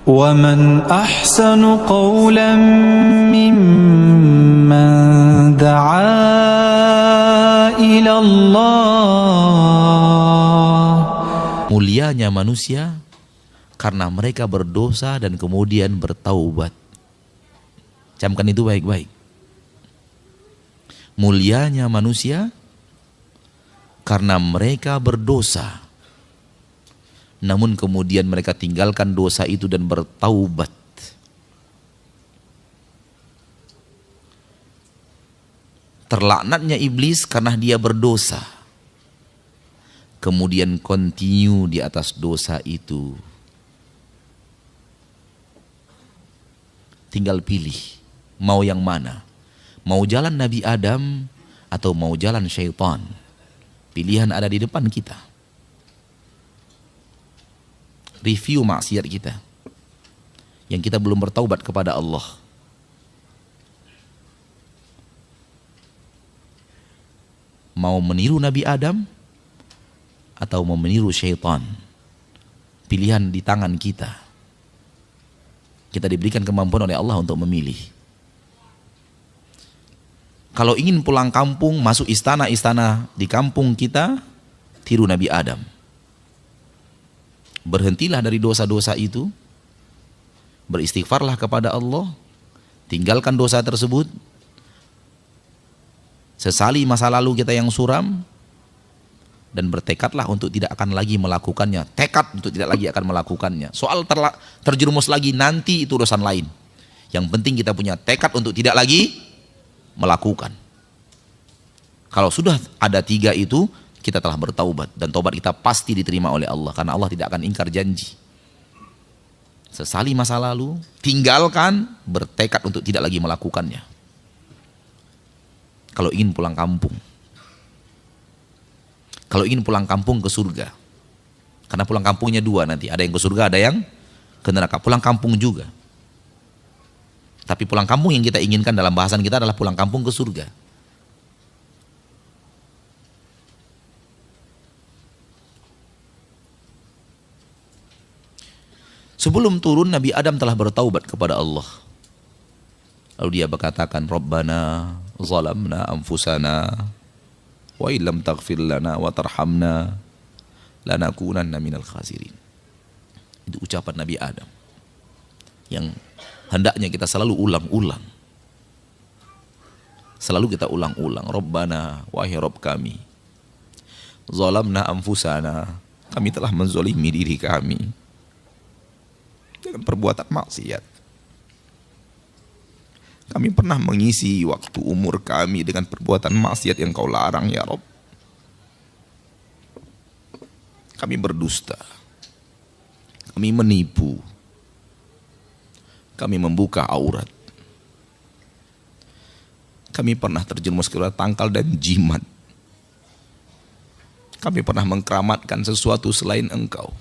ومن أحسن قولا ممن دعا إلى الله. Mulianya manusia karena mereka berdosa dan kemudian bertaubat. Camkan itu baik-baik. Mulianya manusia karena mereka berdosa, namun kemudian mereka tinggalkan dosa itu dan bertaubat. Terlaknatnya iblis karena dia berdosa, kemudian continue di atas dosa itu. Tinggal pilih, mau yang mana? Mau jalan Nabi Adam atau mau jalan syaitan? Pilihan ada di depan kita. Review maksiat kita yang kita belum bertaubat kepada Allah. Mau meniru Nabi Adam atau mau meniru syaitan? Pilihan di tangan kita. Kita diberikan kemampuan oleh Allah untuk memilih. Kalau ingin pulang kampung, masuk istana-istana di kampung kita, tiru Nabi Adam. Berhentilah dari dosa-dosa itu, beristighfarlah kepada Allah, tinggalkan dosa tersebut, sesali masa lalu kita yang suram, dan bertekadlah untuk tidak akan lagi melakukannya. Tekad untuk tidak lagi akan melakukannya. Soal terjerumus lagi nanti itu urusan lain. Yang penting kita punya tekad untuk tidak lagi melakukan. Kalau sudah ada 3 itu, kita telah bertaubat, dan taubat kita pasti diterima oleh Allah, karena Allah tidak akan ingkar janji. Sesali masa lalu, tinggalkan, bertekad untuk tidak lagi melakukannya. Kalau ingin pulang kampung, kalau ingin pulang kampung ke surga, karena pulang kampungnya 2 nanti, ada yang ke surga, ada yang ke neraka. Pulang kampung juga, tapi pulang kampung yang kita inginkan dalam bahasan kita adalah pulang kampung ke surga. Sebelum turun, Nabi Adam telah bertaubat kepada Allah. Lalu dia berkatakan, Rabbana zalamna anfusana wa illam taghfir lana wa tarhamna lanakunanna minal khasirin. Itu ucapan Nabi Adam yang hendaknya kita selalu ulang-ulang. Selalu kita ulang-ulang. Rabbana, wahai Rabb kami, zalamna anfusana, kami telah menzalimi diri kami dengan perbuatan maksiat. Kami pernah mengisi waktu umur kami dengan perbuatan maksiat yang Kau larang, ya Rabb. Kami berdusta, kami menipu, kami membuka aurat, kami pernah terjerumus ke tangkal dan jimat, kami pernah mengkeramatkan sesuatu selain Engkau,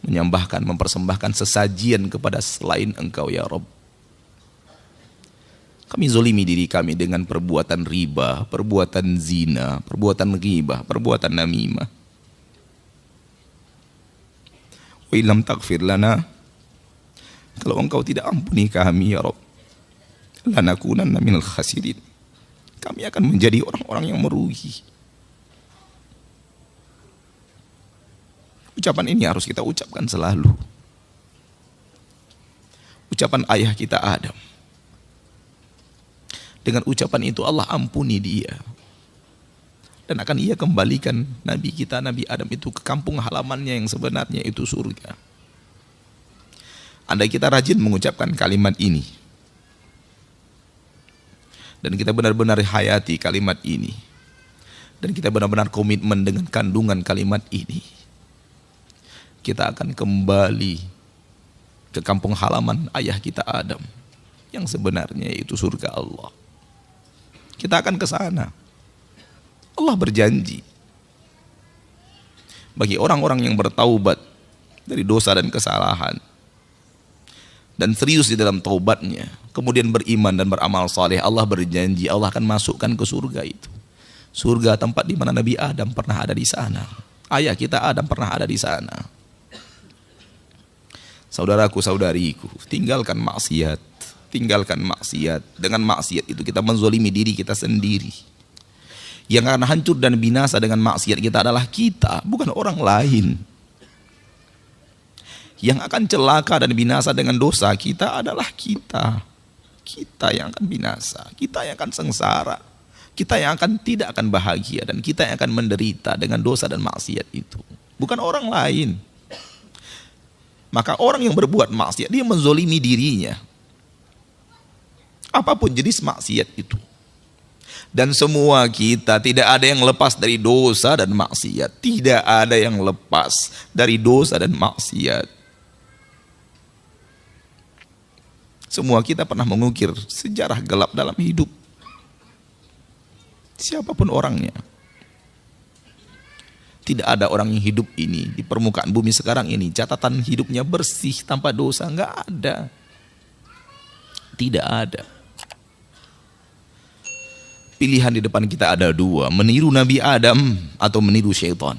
menyembahkan, mempersembahkan sesajian kepada selain Engkau, ya Rabb. Kami zolimi diri kami dengan perbuatan riba, perbuatan zina, perbuatan ghibah, perbuatan namimah. Wa illam taghfir lana, kalau Engkau tidak ampuni kami, ya Rabb, lanakunanna minal khasirin, kami akan menjadi orang-orang yang merugi. Ucapan ini harus kita ucapkan selalu. Ucapan ayah kita Adam. Dengan ucapan itu Allah ampuni dia, dan akan Ia kembalikan Nabi kita, Nabi Adam itu ke kampung halamannya yang sebenarnya, itu surga. Andai kita rajin mengucapkan kalimat ini, dan kita benar-benar hayati kalimat ini, dan kita benar-benar komitmen dengan kandungan kalimat ini, kita akan kembali ke kampung halaman ayah kita Adam yang sebenarnya, itu surga Allah. Kita akan ke sana. Allah berjanji bagi orang-orang yang bertaubat dari dosa dan kesalahan dan serius di dalam taubatnya, kemudian beriman dan beramal saleh, Allah berjanji Allah akan masukkan ke surga itu. Surga tempat di mana Nabi Adam pernah ada di sana. Ayah kita Adam pernah ada di sana. Saudaraku, saudariku, tinggalkan maksiat. Tinggalkan maksiat. Dengan maksiat itu kita menzolimi diri kita sendiri. Yang akan hancur dan binasa dengan maksiat kita adalah kita, bukan orang lain. Yang akan celaka dan binasa dengan dosa kita adalah kita. Kita yang akan binasa, kita yang akan sengsara, kita yang akan tidak akan bahagia, dan kita yang akan menderita dengan dosa dan maksiat itu, bukan orang lain. Maka orang yang berbuat maksiat, dia menzolimi dirinya. Apapun jenis maksiat itu. Dan semua kita, tidak ada yang lepas dari dosa dan maksiat. Tidak ada yang lepas dari dosa dan maksiat. Semua kita pernah mengukir sejarah gelap dalam hidup. Siapapun orangnya. Tidak ada orang yang hidup ini di permukaan bumi sekarang ini catatan hidupnya bersih tanpa dosa. Enggak ada. Tidak ada. Pilihan di depan kita ada dua, meniru Nabi Adam atau meniru syaitan.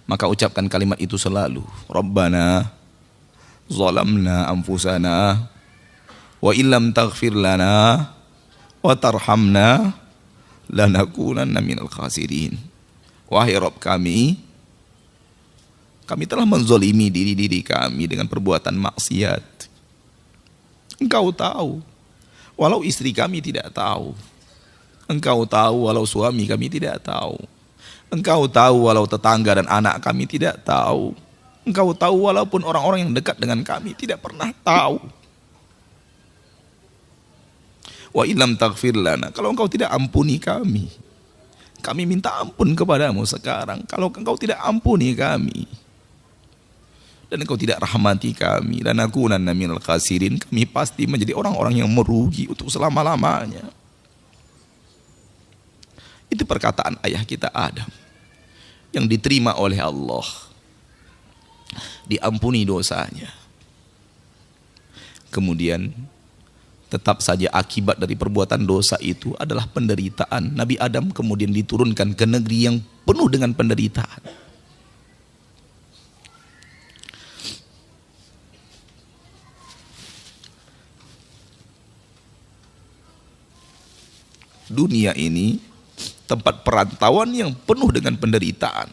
Maka ucapkan kalimat itu selalu. Rabbana zalamna anfusana wa illam taghfir lana wa tarhamna lanakunanna minal khasirin. Wahai Rabb kami telah menzolimi diri kami dengan perbuatan maksiat. Engkau tahu, walau istri kami tidak tahu. Engkau tahu, walau suami kami tidak tahu. Engkau tahu, walau tetangga dan anak kami tidak tahu. Engkau tahu, walaupun orang-orang yang dekat dengan kami tidak pernah tahu. Wa illam taghfir lana, kalau engkau tidak ampuni kami minta ampun kepadamu sekarang. Kalau engkau tidak ampuni kami, dan engkau tidak rahmati kami, lanakunanna minal khasirin, kami pasti menjadi orang-orang yang merugi untuk selama-lamanya. Itu perkataan ayah kita Adam yang diterima oleh Allah, diampuni dosanya. Kemudian tetap saja akibat dari perbuatan dosa itu adalah penderitaan. Nabi Adam kemudian diturunkan ke negeri yang penuh dengan penderitaan. Dunia ini tempat perantauan yang penuh dengan penderitaan.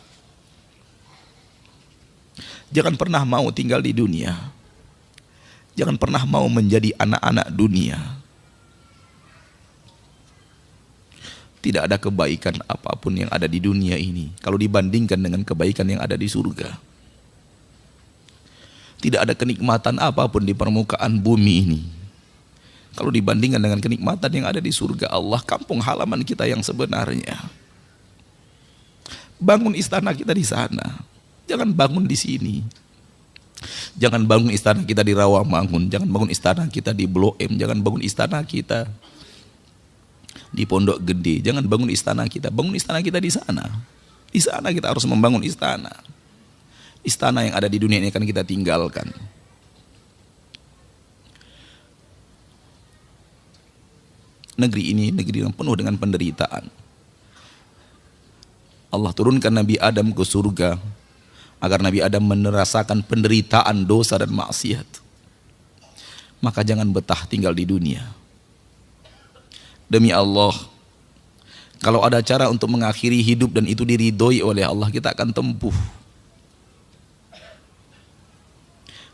Jangan pernah mau tinggal di dunia. Jangan pernah mau menjadi anak-anak dunia. Tidak ada kebaikan apapun yang ada di dunia ini kalau dibandingkan dengan kebaikan yang ada di surga. Tidak ada kenikmatan apapun di permukaan bumi ini kalau dibandingkan dengan kenikmatan yang ada di surga Allah, kampung halaman kita yang sebenarnya. Bangun istana kita di sana, jangan bangun di sini. Jangan bangun istana kita di Rawamangun, jangan bangun istana kita di Blok M, jangan bangun istana kita di Pondok Gede, jangan bangun istana kita di sana. Di sana kita harus membangun istana. Istana yang ada di dunia ini akan kita tinggalkan. Negeri ini negeri yang penuh dengan penderitaan. Allah turunkan Nabi Adam ke surga agar Nabi Adam merasakan penderitaan dosa dan maksiat. Maka jangan betah tinggal di dunia. Demi Allah, kalau ada cara untuk mengakhiri hidup dan itu diridhoi oleh Allah, kita akan tempuh.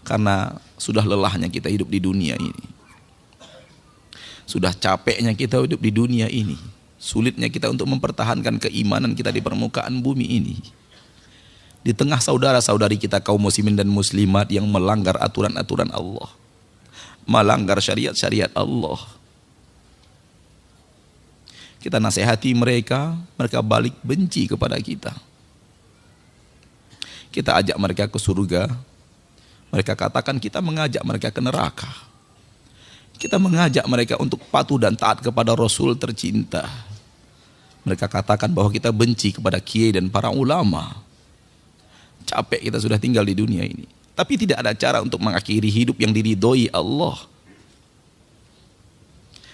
Karena sudah lelahnya kita hidup di dunia ini. Sudah capeknya kita hidup di dunia ini. Sulitnya kita untuk mempertahankan keimanan kita di permukaan bumi ini. Di tengah saudara-saudari kita kaum muslimin dan muslimat yang melanggar aturan-aturan Allah, melanggar syariat-syariat Allah. Kita nasihati mereka, mereka balik benci kepada kita. Kita ajak mereka ke surga, mereka katakan kita mengajak mereka ke neraka. Kita mengajak mereka untuk patuh dan taat kepada Rasul tercinta. Mereka katakan bahwa kita benci kepada kiai dan para ulama. Capek kita sudah tinggal di dunia ini. Tapi tidak ada cara untuk mengakhiri hidup yang diridhoi Allah.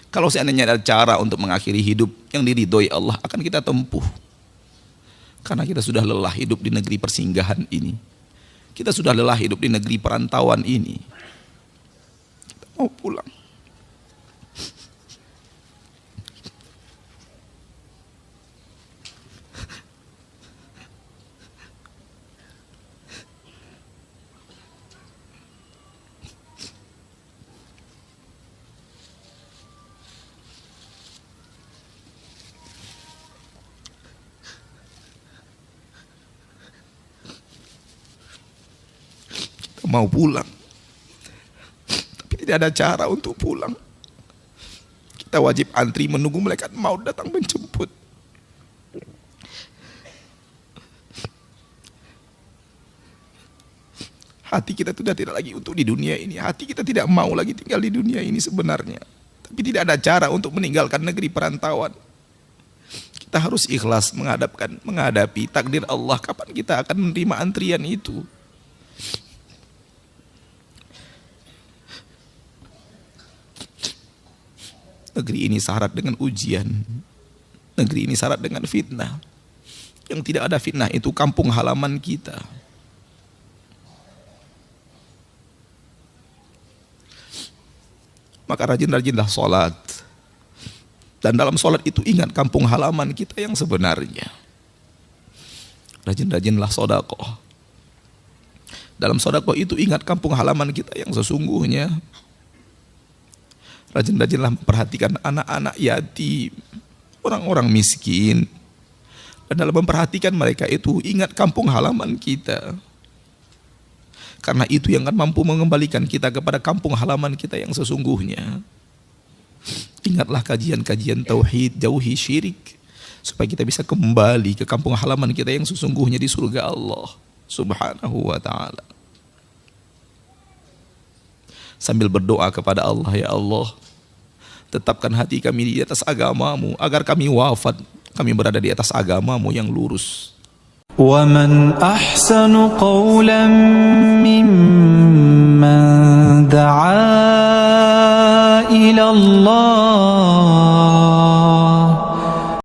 Kalau seandainya ada cara untuk mengakhiri hidup yang diridhoi Allah, akan kita tempuh. Karena kita sudah lelah hidup di negeri persinggahan ini. Kita sudah lelah hidup di negeri perantauan ini. Kita mau pulang. Mau pulang, tapi tidak ada cara untuk pulang. Kita wajib antri menunggu malaikat maut datang menjemput. Hati kita sudah tidak lagi untuk di dunia ini. Hati kita tidak mau lagi tinggal di dunia ini sebenarnya. Tapi tidak ada cara untuk meninggalkan negeri perantauan. Kita harus ikhlas menghadapi takdir Allah. Kapan kita akan menerima antrian itu? Negeri ini syarat dengan ujian. Negeri ini syarat dengan fitnah. Yang tidak ada fitnah itu kampung halaman kita. Maka rajin-rajinlah sholat. Dan dalam sholat itu ingat kampung halaman kita yang sebenarnya. Rajin-rajinlah sedekah. Dalam sedekah itu ingat kampung halaman kita yang sesungguhnya. Rajin-rajinlah memperhatikan anak-anak yatim, orang-orang miskin. Dan dalam memperhatikan mereka itu ingat kampung halaman kita. Karena itu yang akan mampu mengembalikan kita kepada kampung halaman kita yang sesungguhnya. Ingatlah kajian-kajian tauhid, jauhi syirik, supaya kita bisa kembali ke kampung halaman kita yang sesungguhnya di surga Allah Subhanahu wa ta'ala. Sambil berdoa kepada Allah, ya Allah, tetapkan hati kami di atas agamamu, agar kami wafat, kami berada di atas agamamu yang lurus. وَمَنْ أَحْسَنُ قَوْلًا مِّمَّنْ دَعَا إِلَى اللَّهِ